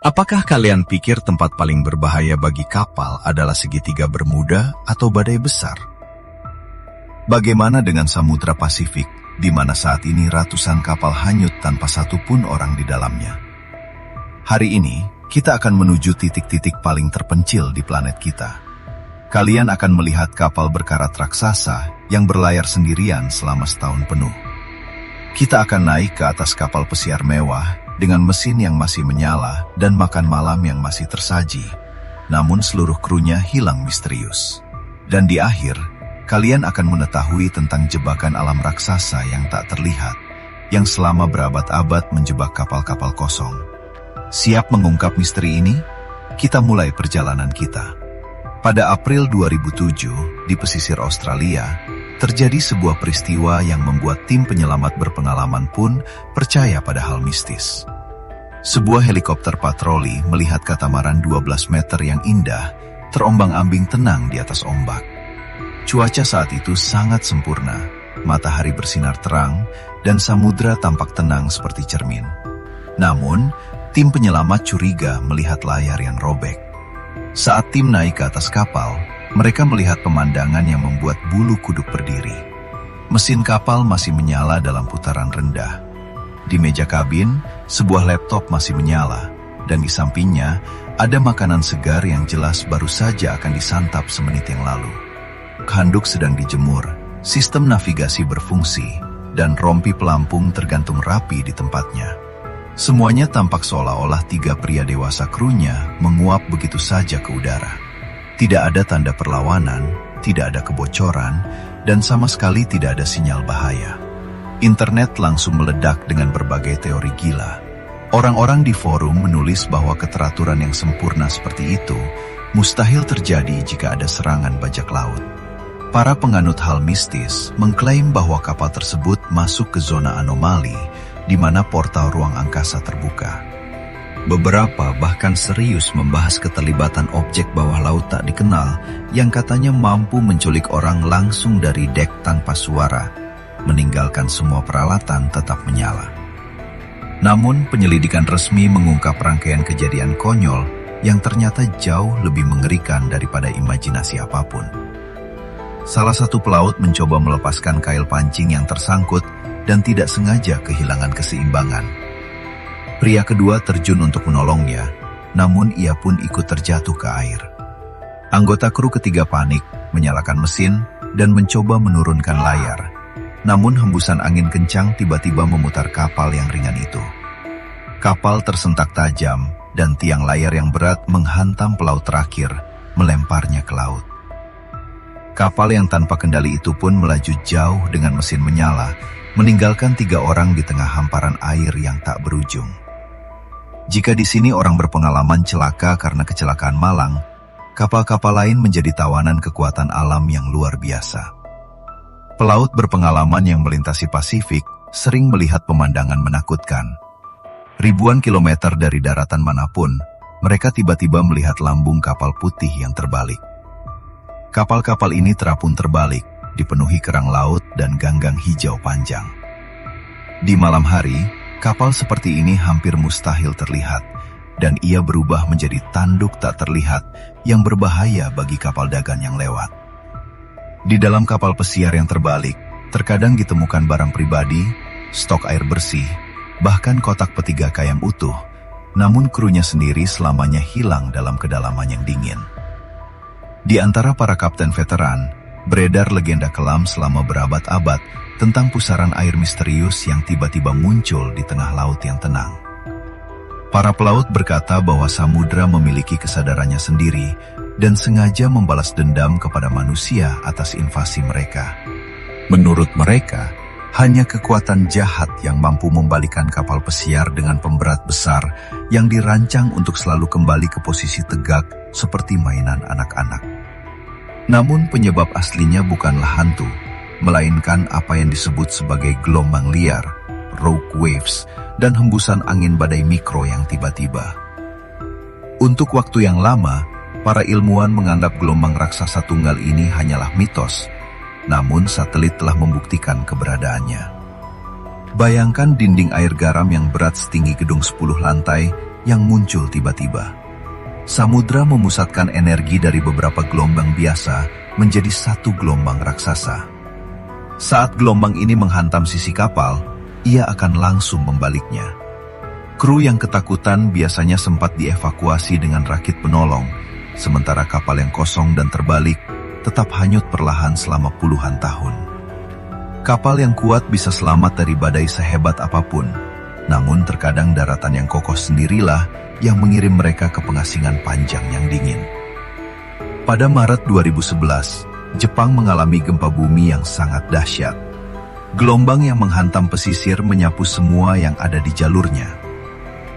Apakah kalian pikir tempat paling berbahaya bagi kapal adalah segitiga Bermuda atau badai besar? Bagaimana dengan Samudra Pasifik, di mana saat ini ratusan kapal hanyut tanpa satu pun orang di dalamnya? Hari ini, kita akan menuju titik-titik paling terpencil di planet kita. Kalian akan melihat kapal berkarat raksasa yang berlayar sendirian selama setahun penuh. Kita akan naik ke atas kapal pesiar mewah dengan mesin yang masih menyala dan makan malam yang masih tersaji. Namun seluruh krunya hilang misterius. Dan di akhir, kalian akan mengetahui tentang jebakan alam raksasa yang tak terlihat, yang selama berabad-abad menjebak kapal-kapal kosong. Siap mengungkap misteri ini? Kita mulai perjalanan kita. Pada April 2007, di pesisir Australia, terjadi sebuah peristiwa yang membuat tim penyelamat berpengalaman pun percaya pada hal mistis. Sebuah helikopter patroli melihat katamaran 12 meter yang indah terombang-ambing tenang di atas ombak. Cuaca saat itu sangat sempurna, matahari bersinar terang, dan samudra tampak tenang seperti cermin. Namun, tim penyelamat curiga melihat layar yang robek. Saat tim naik ke atas kapal, mereka melihat pemandangan yang membuat bulu kuduk berdiri. Mesin kapal masih menyala dalam putaran rendah. Di meja kabin, sebuah laptop masih menyala, dan di sampingnya ada makanan segar yang jelas baru saja akan disantap semenit yang lalu. Handuk sedang dijemur, sistem navigasi berfungsi, dan rompi pelampung tergantung rapi di tempatnya. Semuanya tampak seolah-olah 3 pria dewasa krunya menguap begitu saja ke udara. Tidak ada tanda perlawanan, tidak ada kebocoran, dan sama sekali tidak ada sinyal bahaya. Internet langsung meledak dengan berbagai teori gila. Orang-orang di forum menulis bahwa keteraturan yang sempurna seperti itu mustahil terjadi jika ada serangan bajak laut. Para penganut hal mistis mengklaim bahwa kapal tersebut masuk ke zona anomali di mana portal ruang angkasa terbuka. Beberapa bahkan serius membahas keterlibatan objek bawah laut tak dikenal yang katanya mampu menculik orang langsung dari dek tanpa suara, meninggalkan semua peralatan tetap menyala. Namun, penyelidikan resmi mengungkap rangkaian kejadian konyol yang ternyata jauh lebih mengerikan daripada imajinasi apapun. Salah satu pelaut mencoba melepaskan kail pancing yang tersangkut dan tidak sengaja kehilangan keseimbangan. Pria kedua terjun untuk menolongnya, namun ia pun ikut terjatuh ke air. Anggota kru ketiga panik, menyalakan mesin, dan mencoba menurunkan layar. Namun hembusan angin kencang tiba-tiba memutar kapal yang ringan itu. Kapal tersentak tajam, dan tiang layar yang berat menghantam pelaut terakhir, melemparnya ke laut. Kapal yang tanpa kendali itu pun melaju jauh dengan mesin menyala, meninggalkan 3 orang di tengah hamparan air yang tak berujung. Jika di sini orang berpengalaman celaka karena kecelakaan malang, kapal-kapal lain menjadi tawanan kekuatan alam yang luar biasa. Pelaut berpengalaman yang melintasi Pasifik sering melihat pemandangan menakutkan. Ribuan kilometer dari daratan manapun, mereka tiba-tiba melihat lambung kapal putih yang terbalik. Kapal-kapal ini terapun terbalik, dipenuhi kerang laut dan ganggang hijau panjang. Di malam hari, kapal seperti ini hampir mustahil terlihat, dan ia berubah menjadi tanduk tak terlihat yang berbahaya bagi kapal dagang yang lewat. Di dalam kapal pesiar yang terbalik, terkadang ditemukan barang pribadi, stok air bersih, bahkan kotak peti gaka yang utuh, namun krunya sendiri selamanya hilang dalam kedalaman yang dingin. Di antara para kapten veteran, beredar legenda kelam selama berabad-abad tentang pusaran air misterius yang tiba-tiba muncul di tengah laut yang tenang. Para pelaut berkata bahwa samudra memiliki kesadarannya sendiri dan sengaja membalas dendam kepada manusia atas invasi mereka. Menurut mereka, hanya kekuatan jahat yang mampu membalikan kapal pesiar dengan pemberat besar yang dirancang untuk selalu kembali ke posisi tegak seperti mainan anak-anak. Namun penyebab aslinya bukanlah hantu, melainkan apa yang disebut sebagai gelombang liar, rogue waves, dan hembusan angin badai mikro yang tiba-tiba. Untuk waktu yang lama, para ilmuwan menganggap gelombang raksasa tunggal ini hanyalah mitos, namun satelit telah membuktikan keberadaannya. Bayangkan dinding air garam yang berat setinggi gedung 10 lantai yang muncul tiba-tiba. Samudra memusatkan energi dari beberapa gelombang biasa menjadi satu gelombang raksasa. Saat gelombang ini menghantam sisi kapal, ia akan langsung membaliknya. Kru yang ketakutan biasanya sempat dievakuasi dengan rakit penolong, sementara kapal yang kosong dan terbalik tetap hanyut perlahan selama puluhan tahun. Kapal yang kuat bisa selamat dari badai sehebat apapun, namun terkadang daratan yang kokoh sendirilah yang mengirim mereka ke pengasingan panjang yang dingin. Pada Maret 2011, Jepang mengalami gempa bumi yang sangat dahsyat. Gelombang yang menghantam pesisir menyapu semua yang ada di jalurnya.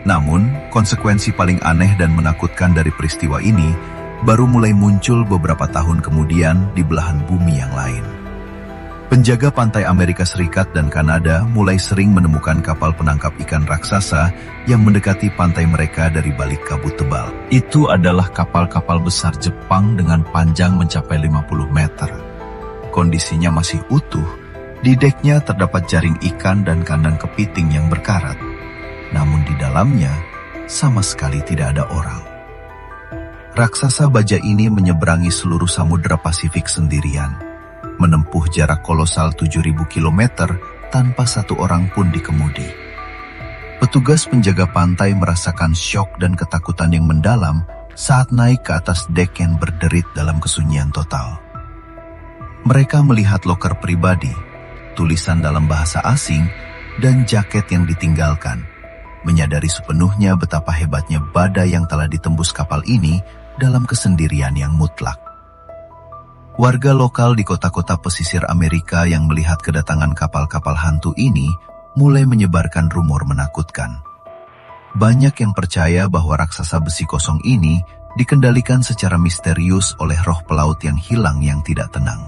Namun, konsekuensi paling aneh dan menakutkan dari peristiwa ini baru mulai muncul beberapa tahun kemudian di belahan bumi yang lain. Penjaga pantai Amerika Serikat dan Kanada mulai sering menemukan kapal penangkap ikan raksasa yang mendekati pantai mereka dari balik kabut tebal. Itu adalah kapal-kapal besar Jepang dengan panjang mencapai 50 meter. Kondisinya masih utuh, di deknya terdapat jaring ikan dan kandang kepiting yang berkarat. Namun di dalamnya sama sekali tidak ada orang. Raksasa baja ini menyeberangi seluruh Samudra Pasifik sendirian, menempuh jarak kolosal 7.000 km tanpa satu orang pun dikemudi. Petugas penjaga pantai merasakan syok dan ketakutan yang mendalam saat naik ke atas dek yang berderit dalam kesunyian total. Mereka melihat loker pribadi, tulisan dalam bahasa asing, dan jaket yang ditinggalkan, menyadari sepenuhnya betapa hebatnya badai yang telah ditembus kapal ini dalam kesendirian yang mutlak. Warga lokal di kota-kota pesisir Amerika yang melihat kedatangan kapal-kapal hantu ini mulai menyebarkan rumor menakutkan. Banyak yang percaya bahwa raksasa besi kosong ini dikendalikan secara misterius oleh roh pelaut yang hilang yang tidak tenang.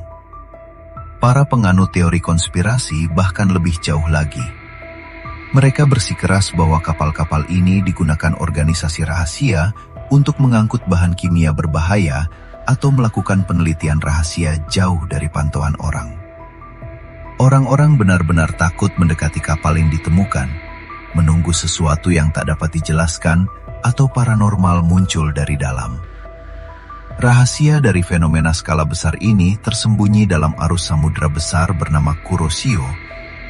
Para penganut teori konspirasi bahkan lebih jauh lagi. Mereka bersikeras bahwa kapal-kapal ini digunakan organisasi rahasia untuk mengangkut bahan kimia berbahaya atau melakukan penelitian rahasia jauh dari pantauan orang. Orang-orang benar-benar takut mendekati kapal yang ditemukan, menunggu sesuatu yang tak dapat dijelaskan atau paranormal muncul dari dalam. Rahasia dari fenomena skala besar ini tersembunyi dalam arus samudra besar bernama Kuroshio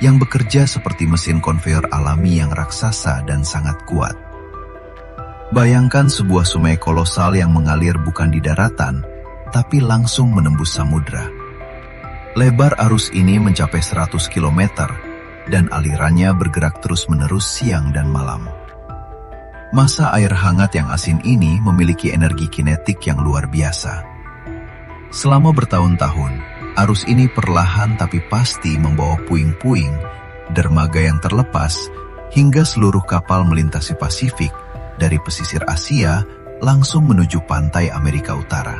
yang bekerja seperti mesin konveyor alami yang raksasa dan sangat kuat. Bayangkan sebuah sungai kolosal yang mengalir bukan di daratan, tapi langsung menembus samudra. Lebar arus ini mencapai 100 km, dan alirannya bergerak terus-menerus siang dan malam. Masa air hangat yang asin ini memiliki energi kinetik yang luar biasa. Selama bertahun-tahun, arus ini perlahan tapi pasti membawa puing-puing, dermaga yang terlepas, hingga seluruh kapal melintasi Pasifik, dari pesisir Asia langsung menuju pantai Amerika Utara.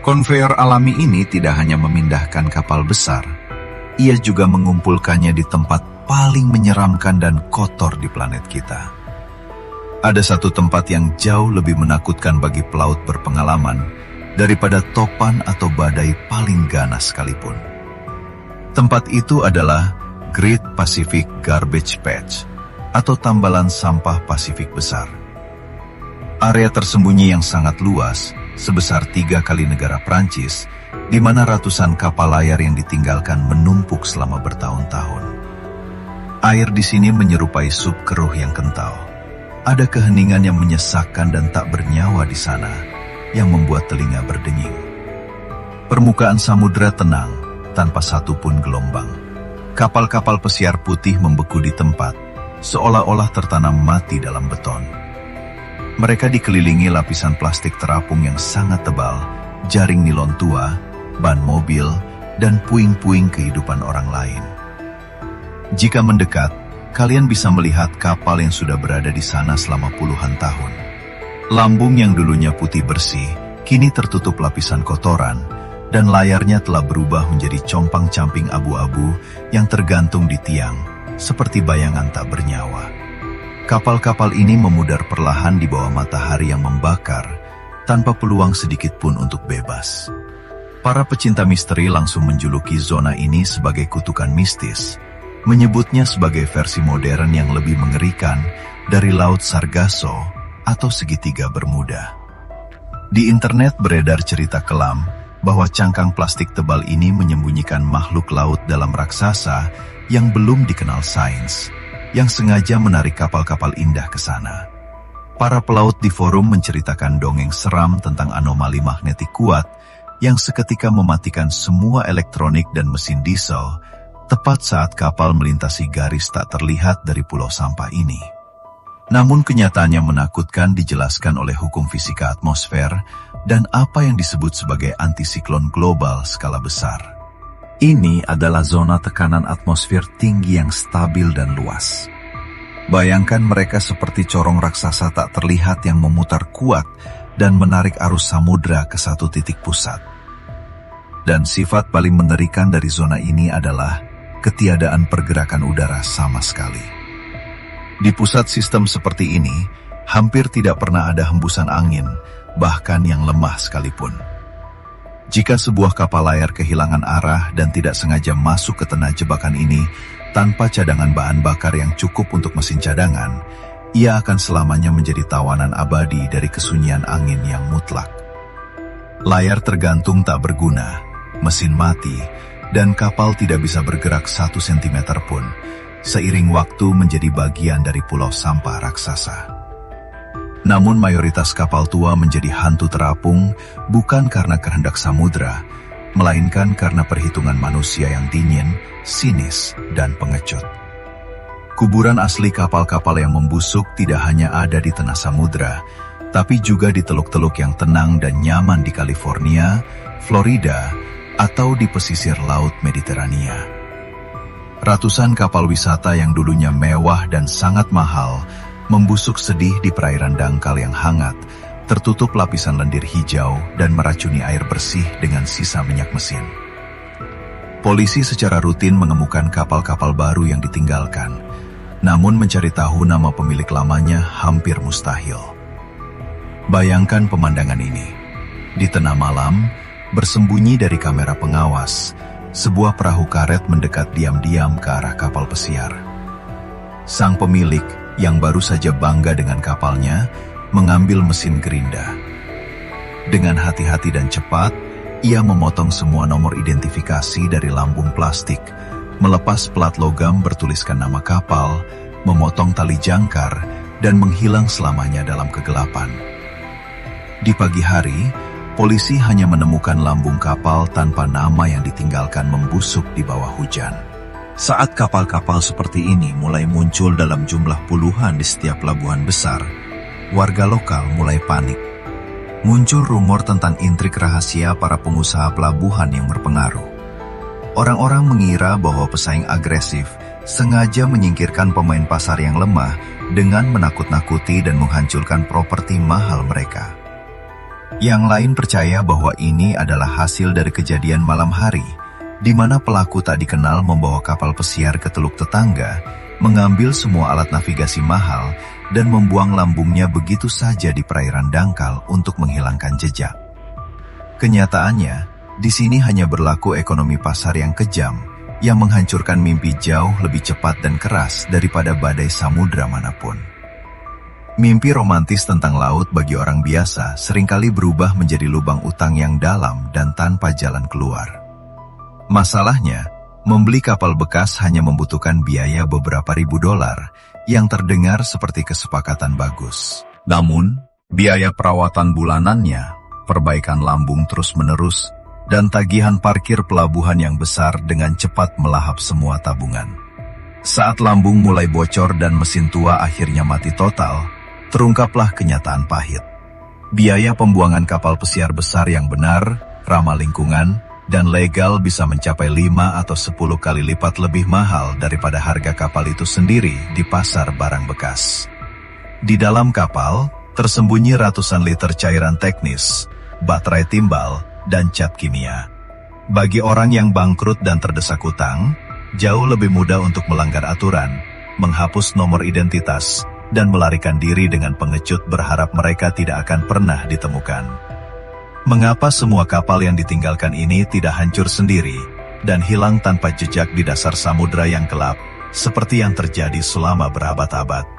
Konveyor alami ini tidak hanya memindahkan kapal besar, ia juga mengumpulkannya di tempat paling menyeramkan dan kotor di planet kita. Ada satu tempat yang jauh lebih menakutkan bagi pelaut berpengalaman daripada topan atau badai paling ganas sekalipun. Tempat itu adalah Great Pacific Garbage Patch atau tambalan sampah Pasifik besar. Area tersembunyi yang sangat luas, sebesar 3 kali negara Prancis, di mana ratusan kapal layar yang ditinggalkan menumpuk selama bertahun-tahun. Air di sini menyerupai sup keruh yang kental. Ada keheningan yang menyesakkan dan tak bernyawa di sana, yang membuat telinga berdenging. Permukaan samudra tenang, tanpa satupun gelombang. Kapal-kapal pesiar putih membeku di tempat, seolah-olah tertanam mati dalam beton. Mereka dikelilingi lapisan plastik terapung yang sangat tebal, jaring nilon tua, ban mobil, dan puing-puing kehidupan orang lain. Jika mendekat, kalian bisa melihat kapal yang sudah berada di sana selama puluhan tahun. Lambung yang dulunya putih bersih, kini tertutup lapisan kotoran, dan layarnya telah berubah menjadi compang-camping abu-abu yang tergantung di tiang, seperti bayangan tak bernyawa. Kapal-kapal ini memudar perlahan di bawah matahari yang membakar, tanpa peluang sedikit pun untuk bebas. Para pecinta misteri langsung menjuluki zona ini sebagai kutukan mistis, menyebutnya sebagai versi modern yang lebih mengerikan dari Laut Sargasso atau segitiga Bermuda. Di internet beredar cerita kelam bahwa cangkang plastik tebal ini menyembunyikan makhluk laut dalam raksasa yang belum dikenal sains, yang sengaja menarik kapal-kapal indah ke sana. Para pelaut di forum menceritakan dongeng seram tentang anomali magnetik kuat yang seketika mematikan semua elektronik dan mesin diesel, tepat saat kapal melintasi garis tak terlihat dari pulau sampah ini. Namun kenyataannya menakutkan dijelaskan oleh hukum fisika atmosfer dan apa yang disebut sebagai antisiklon global skala besar. Ini adalah zona tekanan atmosfer tinggi yang stabil dan luas. Bayangkan mereka seperti corong raksasa tak terlihat yang memutar kuat dan menarik arus samudra ke satu titik pusat. Dan sifat paling mengerikan dari zona ini adalah ketiadaan pergerakan udara sama sekali. Di pusat sistem seperti ini, hampir tidak pernah ada hembusan angin, bahkan yang lemah sekalipun. Jika sebuah kapal layar kehilangan arah dan tidak sengaja masuk ke tengah jebakan ini, tanpa cadangan bahan bakar yang cukup untuk mesin cadangan, ia akan selamanya menjadi tawanan abadi dari kesunyian angin yang mutlak. Layar tergantung tak berguna, mesin mati, dan kapal tidak bisa bergerak 1 cm pun, seiring waktu menjadi bagian dari pulau sampah raksasa. Namun mayoritas kapal tua menjadi hantu terapung bukan karena kehendak samudra, melainkan karena perhitungan manusia yang dingin, sinis, dan pengecut. Kuburan asli kapal-kapal yang membusuk tidak hanya ada di tengah samudra, tapi juga di teluk-teluk yang tenang dan nyaman di California, Florida, atau di pesisir Laut Mediterania. Ratusan kapal wisata yang dulunya mewah dan sangat mahal membusuk sedih di perairan dangkal yang hangat, tertutup lapisan lendir hijau dan meracuni air bersih dengan sisa minyak mesin. Polisi secara rutin menemukan kapal-kapal baru yang ditinggalkan, namun mencari tahu nama pemilik lamanya hampir mustahil. Bayangkan pemandangan ini. Di tengah malam, bersembunyi dari kamera pengawas, sebuah perahu karet mendekat diam-diam ke arah kapal pesiar. Sang pemilik, yang baru saja bangga dengan kapalnya, mengambil mesin gerinda. Dengan hati-hati dan cepat, ia memotong semua nomor identifikasi dari lambung plastik, melepas plat logam bertuliskan nama kapal, memotong tali jangkar, dan menghilang selamanya dalam kegelapan. Di pagi hari, polisi hanya menemukan lambung kapal tanpa nama yang ditinggalkan membusuk di bawah hujan. Saat kapal-kapal seperti ini mulai muncul dalam jumlah puluhan di setiap pelabuhan besar, warga lokal mulai panik. Muncul rumor tentang intrik rahasia para pengusaha pelabuhan yang berpengaruh. Orang-orang mengira bahwa pesaing agresif sengaja menyingkirkan pemain pasar yang lemah dengan menakut-nakuti dan menghancurkan properti mahal mereka. Yang lain percaya bahwa ini adalah hasil dari kejadian malam hari, di mana pelaku tak dikenal membawa kapal pesiar ke teluk tetangga, mengambil semua alat navigasi mahal, dan membuang lambungnya begitu saja di perairan dangkal untuk menghilangkan jejak. Kenyataannya, di sini hanya berlaku ekonomi pasar yang kejam, yang menghancurkan mimpi jauh lebih cepat dan keras daripada badai samudra manapun. Mimpi romantis tentang laut bagi orang biasa seringkali berubah menjadi lubang utang yang dalam dan tanpa jalan keluar. Masalahnya, membeli kapal bekas hanya membutuhkan biaya beberapa ribu dolar, yang terdengar seperti kesepakatan bagus. Namun, biaya perawatan bulanannya, perbaikan lambung terus-menerus, dan tagihan parkir pelabuhan yang besar dengan cepat melahap semua tabungan. Saat lambung mulai bocor dan mesin tua akhirnya mati total, terungkaplah kenyataan pahit. Biaya pembuangan kapal pesiar besar yang benar, ramah lingkungan, dan legal bisa mencapai 5 atau 10 kali lipat lebih mahal daripada harga kapal itu sendiri di pasar barang bekas. Di dalam kapal, tersembunyi ratusan liter cairan teknis, baterai timbal, dan cat kimia. Bagi orang yang bangkrut dan terdesak hutang, jauh lebih mudah untuk melanggar aturan, menghapus nomor identitas, dan melarikan diri dengan pengecut berharap mereka tidak akan pernah ditemukan. Mengapa semua kapal yang ditinggalkan ini tidak hancur sendiri dan hilang tanpa jejak di dasar samudra yang gelap, seperti yang terjadi selama berabad-abad?